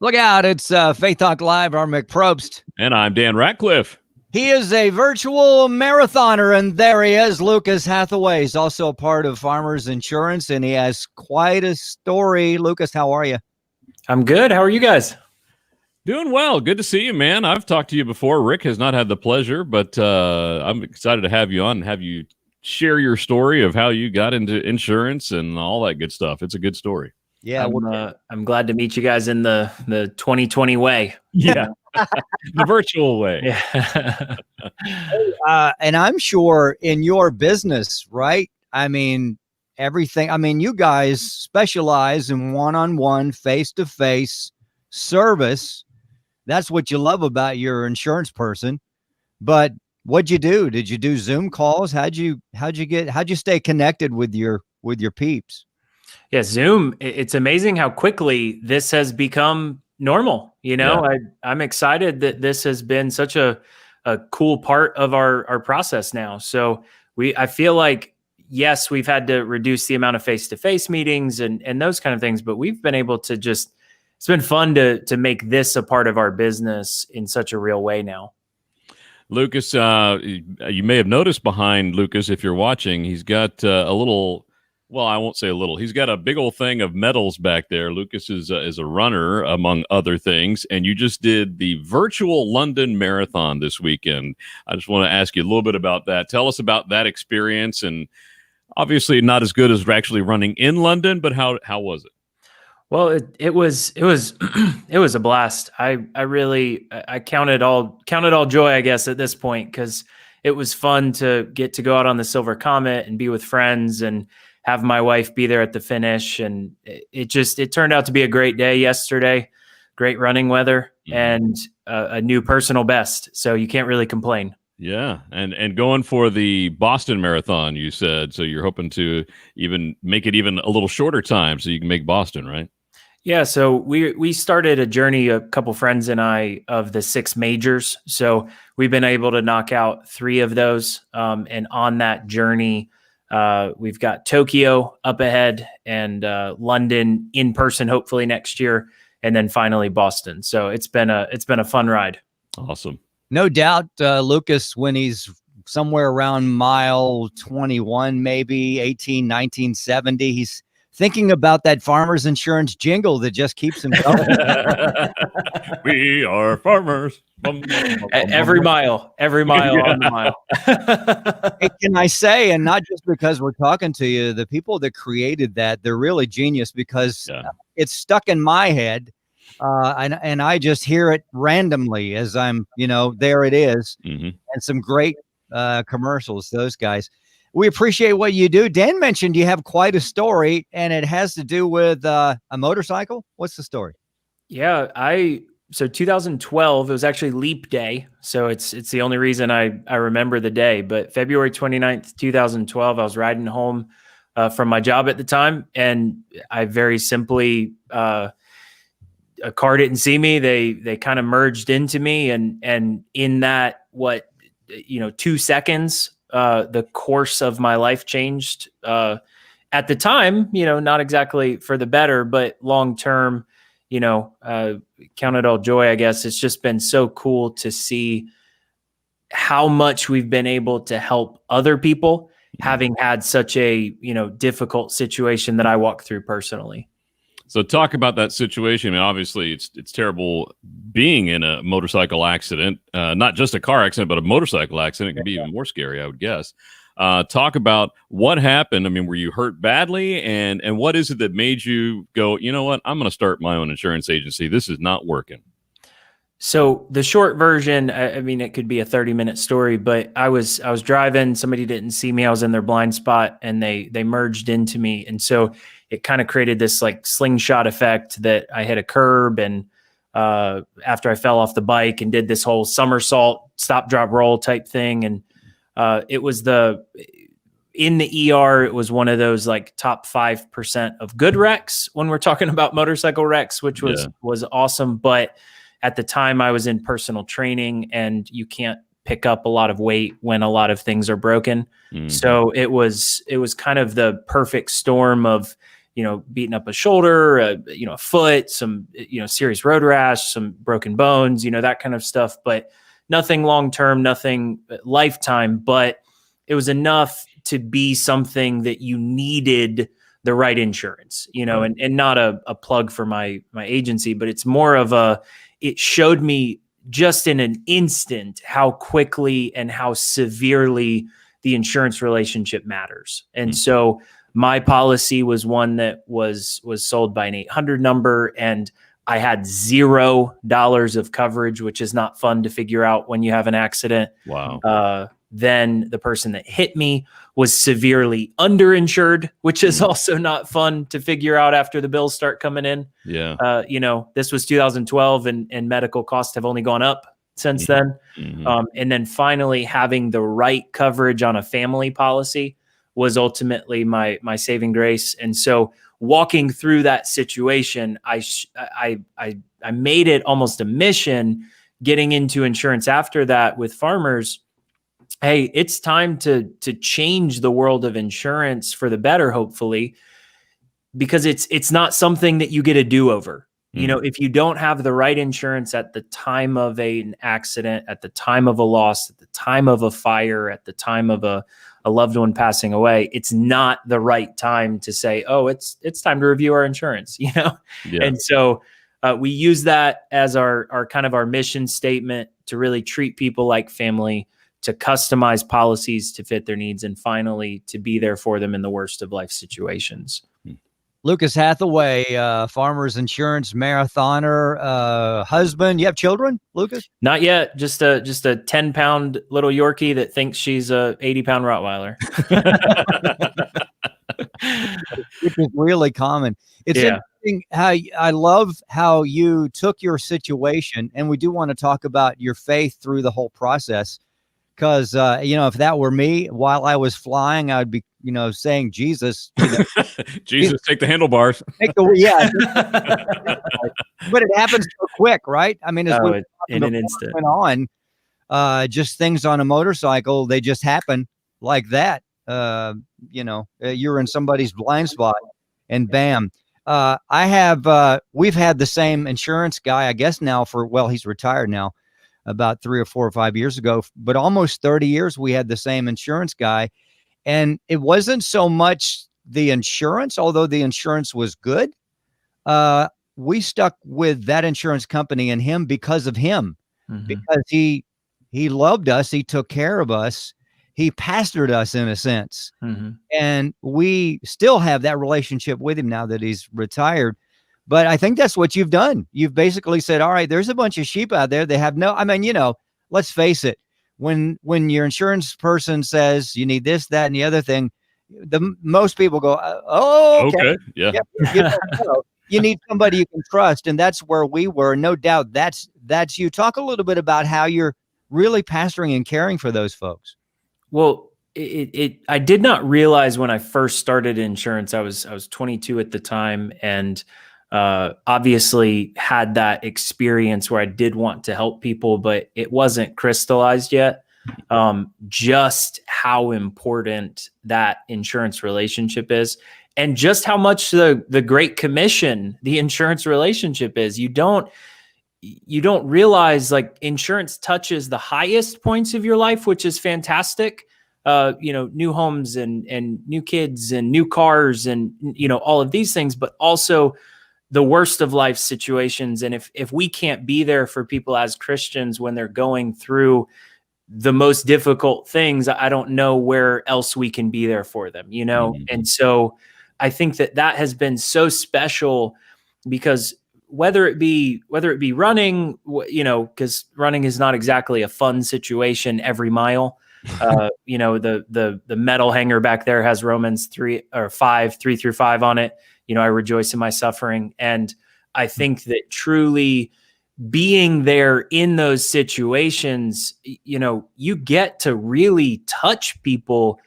Look out, it's Faith Talk Live. I'm Mick Probst. And I'm Dan Ratcliffe. He is a virtual marathoner, and there he is, Lucas Hathaway. He's also a part of Farmers Insurance, and he has quite a story. Lucas, how are you? I'm good. How are you guys? Doing well. Good to see you, man. I've talked to you before. Rick has not had the pleasure, but I'm excited to have you on and have you share your story of how you got into insurance and all that good stuff. It's a good story. Yeah, I'm glad to meet you guys in the 2020 way. Yeah, the virtual way. Yeah. And I'm sure in your business, right? I mean, everything. I mean, you guys specialize in one-on-one, face-to-face service. That's what you love about your insurance person. But what'd you do? Did you do Zoom calls? How'd you stay connected with your peeps? Yeah, Zoom. It's amazing how quickly this has become normal. You know, Yeah. I'm excited that this has been such a cool part of our process now. So I feel like, yes, we've had to reduce the amount of face-to-face meetings and those kind of things, but we've been able to it's been fun to make this a part of our business in such a real way now. Lucas, you may have noticed behind Lucas, if you're watching, he's got a little, well, I won't say a little. He's got a big old thing of medals back there. Lucas is a runner, among other things, and you just did the virtual London Marathon this weekend. I just want to ask you a little bit about that. Tell us about that experience, and obviously not as good as actually running in London, but how was it? Well, it was it was a blast. I counted all joy, I guess, at this point, because it was fun to get to go out on the Silver Comet and be with friends and have my wife be there at the finish. And it turned out to be a great day yesterday. Great running weather and a new personal best. So you can't really complain. Yeah, and going for the Boston Marathon, you said, so you're hoping to even make it even a little shorter time so you can make Boston, right? Yeah, so we started a journey, a couple friends and I, of the 6 majors. So we've been able to knock out 3 of those. And on that journey, we've got Tokyo up ahead and London in person, hopefully next year, and then finally Boston. So it's been a fun ride. Awesome. No doubt, Lucas, when he's somewhere around mile 21, maybe 18, 19, 70, he's thinking about that Farmers Insurance jingle that just keeps him going. We are farmers. Every mile Yeah. on the mile. Hey, can I say, and not just because we're talking to you, the people that created that, they're really genius because it's stuck in my head. And I just hear it randomly as I'm, there it is. Mm-hmm. And some great commercials, those guys. We appreciate what you do. Dan mentioned you have quite a story, and it has to do with a motorcycle. What's the story? Yeah, so 2012, it was actually Leap Day. So it's the only reason I remember the day. But February 29th, 2012, I was riding home from my job at the time, and I very simply a car didn't see me. They kind of merged into me, and in that 2 seconds, the course of my life changed. At the time, not exactly for the better, but long term, count it all joy, I guess. It's just been so cool to see how much we've been able to help other people, having had such a difficult situation that I walked through personally. So talk about that situation. I mean, obviously, it's terrible being in a motorcycle accident, not just a car accident, but a motorcycle accident. It can be even more scary, I would guess. Talk about what happened. I mean, were you hurt badly? And what is it that made you go, you know what, I'm going to start my own insurance agency. This is not working. So the short version, I mean, it could be a 30-minute story, but I was driving, somebody didn't see me. I was in their blind spot and they merged into me. And so it kind of created this like slingshot effect that I hit a curb. And after I fell off the bike and did this whole somersault, stop, drop, roll type thing. And it was in the ER, it was one of those like top 5% of good wrecks when we're talking about motorcycle wrecks, which was awesome. But at the time I was in personal training and you can't pick up a lot of weight when a lot of things are broken. Mm-hmm. So it was kind of the perfect storm of beating up a shoulder, a foot, some, serious road rash, some broken bones, that kind of stuff, but nothing long-term, nothing lifetime, but it was enough to be something that you needed the right insurance, Right. and not a plug for my agency, but it's more of it showed me just in an instant how quickly and how severely the insurance relationship matters. And so my policy was one that was sold by an 800 number, and I had $0 of coverage, which is not fun to figure out when you have an accident. Wow. Then the person that hit me was severely underinsured, which is also not fun to figure out after the bills start coming in. Yeah. This was 2012 and medical costs have only gone up since then. And then finally having the right coverage on a family policy was ultimately my saving grace. And so walking through that situation, I made it almost a mission getting into insurance after that with Farmers. Hey, it's time to change the world of insurance for the better, hopefully, because it's not something that you get a do-over. If you don't have the right insurance at the time of an accident, at the time of a loss, at the time of a fire, at the time of a loved one passing away, it's not the right time to say, oh, it's time to review our insurance, Yeah. And so we use that as our kind of our mission statement to really treat people like family, to customize policies to fit their needs, and finally to be there for them in the worst of life situations. Lucas Hathaway, Farmers Insurance marathoner, husband. You have children, Lucas? Not yet. Just a 10-pound little Yorkie that thinks she's a 80-pound Rottweiler. Which is really common. It's interesting how I love how you took your situation, and we do want to talk about your faith through the whole process. Because, if that were me while I was flying, I would be, saying, Jesus, Jesus, take the handlebars. But it happens so quick, right? I mean, in an instant. Went on, just things on a motorcycle, they just happen like that. You're in somebody's blind spot and bam. We've had the same insurance guy, I guess now he's retired now, about 3 or 4 or 5 years ago, but almost 30 years we had the same insurance guy. And it wasn't so much the insurance, although the insurance was good. We stuck with that insurance company and him because of him, because he loved us. He took care of us. He pastored us in a sense. And we still have that relationship with him now that he's retired. But I think that's what you've done. You've basically said, all right, there's a bunch of sheep out there. They have let's face it. When your insurance person says you need this, that, and the other thing, most people go, oh, okay. Yeah. You need somebody you can trust. And that's where we were. No doubt that's you. Talk a little bit about how you're really pastoring and caring for those folks. Well, I did not realize when I first started insurance, I was 22 at the time, and obviously had that experience where I did want to help people, but it wasn't crystallized yet. Just how important that insurance relationship is, and just how much the Great Commission, the insurance relationship is. You don't realize, like, insurance touches the highest points of your life, which is fantastic. New homes and new kids and new cars and, all of these things, but also the worst of life situations. And if we can't be there for people as Christians when they're going through the most difficult things, I don't know where else we can be there for them, And so I think that has been so special, because whether it be running, because running is not exactly a fun situation every mile. The metal hanger back there has Romans 3:5 on it. I rejoice in my suffering. And I think that truly being there in those situations, you get to really touch people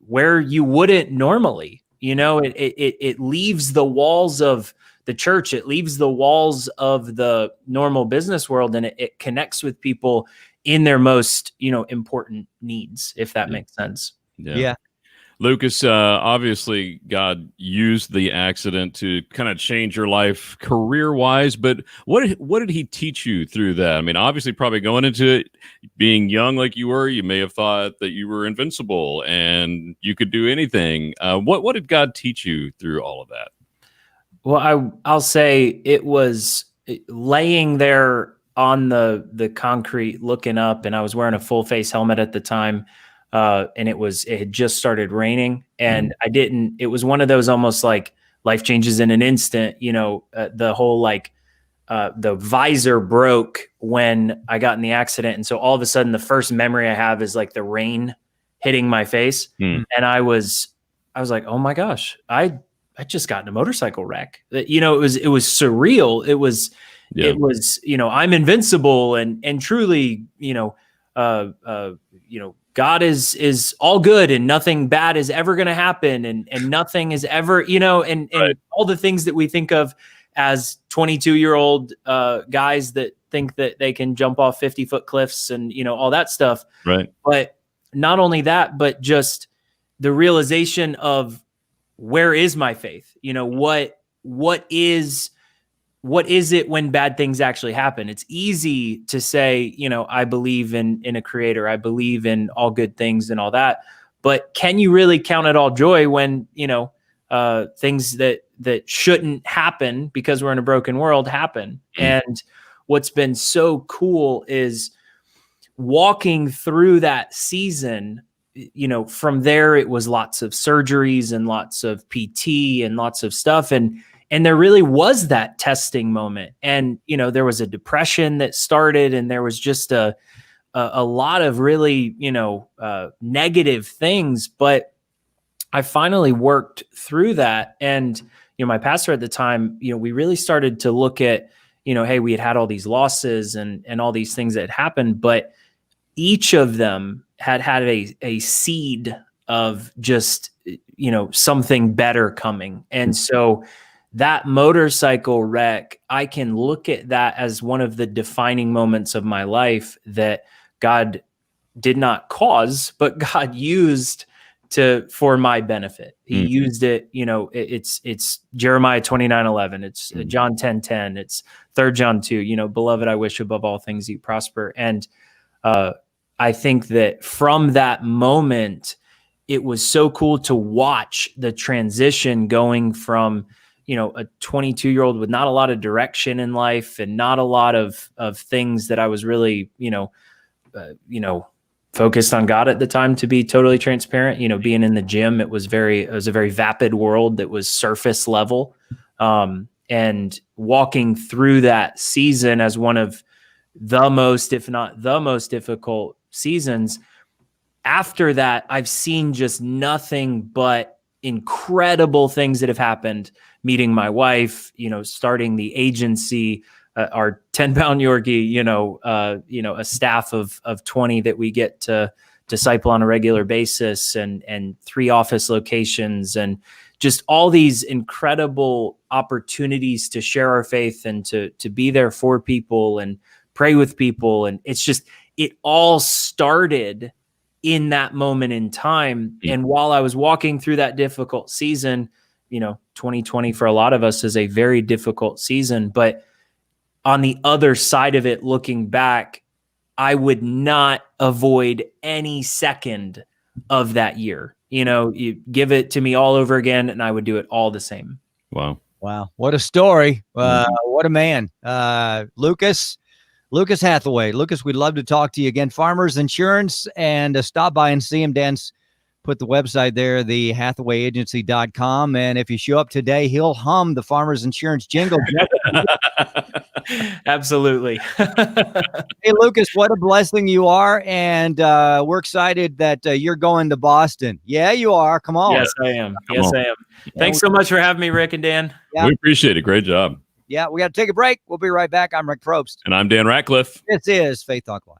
where you wouldn't normally. It leaves the walls of the church. It leaves the walls of the normal business world, and it connects with people in their most, important needs, if that makes sense. Yeah. Lucas, obviously God used the accident to kind of change your life career-wise, but what did he teach you through that? I mean, obviously probably going into it, being young like you were, you may have thought that you were invincible and you could do anything. What did God teach you through all of that? Well, I'll say it was laying there on the concrete looking up, and I was wearing a full face helmet at the time. And it had just started raining, and it was one of those almost like life changes in an instant, the whole the visor broke when I got in the accident. And so all of a sudden the first memory I have is like the rain hitting my face. And I was like, oh my gosh, I just got in a motorcycle wreck. It was surreal. It was, I'm invincible and truly, God is all good and nothing bad is ever going to happen. And nothing is ever, and all the things that we think of as 22-year-old guys that think that they can jump off 50-foot cliffs and, all that stuff. Right. But not only that, but just the realization of where is my faith? What is it when bad things actually happen? It's easy to say, I believe in a creator. I believe in all good things and all that. But can you really count it all joy when, things that shouldn't happen because we're in a broken world happen? And what's been so cool is walking through that season. From there, it was lots of surgeries and lots of PT and lots of stuff. And there really was that testing moment. And, there was a depression that started, and there was just a lot of really, negative things. But I finally worked through that. And, my pastor at the time, we really started to look at, hey, we had all these losses and all these things that had happened, but each of them had a seed of just, something better coming. And so that motorcycle wreck, I can look at that as one of the defining moments of my life that God did not cause, but God used for my benefit. He used it, it's Jeremiah 29:11. It's John 10:10. It's 3 John 2, beloved, I wish above all things you prosper. And I think that from that moment, it was so cool to watch the transition going from, a 22-year-old with not a lot of direction in life and not a lot of things that I was really, focused on God at the time, to be totally transparent. Being in the gym, it was a very vapid world that was surface level. And walking through that season as one of the most, if not the most difficult seasons, after that, I've seen just nothing but incredible things that have happened. Meeting my wife, starting the agency, our 10-pound Yorkie, a staff of 20 that we get to disciple on a regular basis, and 3 office locations, and just all these incredible opportunities to share our faith and to be there for people and pray with people. And it's just, it all started in that moment in time. And while I was walking through that difficult season, 2020 for a lot of us is a very difficult season, but on the other side of it, looking back, I would not avoid any second of that year. You give it to me all over again and I would do it all the same. Wow. What a story. What a man. Lucas Hathaway. Lucas, we'd love to talk to you again. Farmers Insurance, and stop by and see him. Dan's put the website there, the hathawayagency.com. And if you show up today, he'll hum the Farmers Insurance jingle. Absolutely. Hey, Lucas, what a blessing you are. And we're excited that you're going to Boston. Yeah, you are. Come on. Yes, I am. Thanks so much for having me, Rick and Dan. Yeah. We appreciate it. Great job. Yeah, we got to take a break. We'll be right back. I'm Rick Probst. And I'm Dan Ratcliffe. This is Faith Talk Live.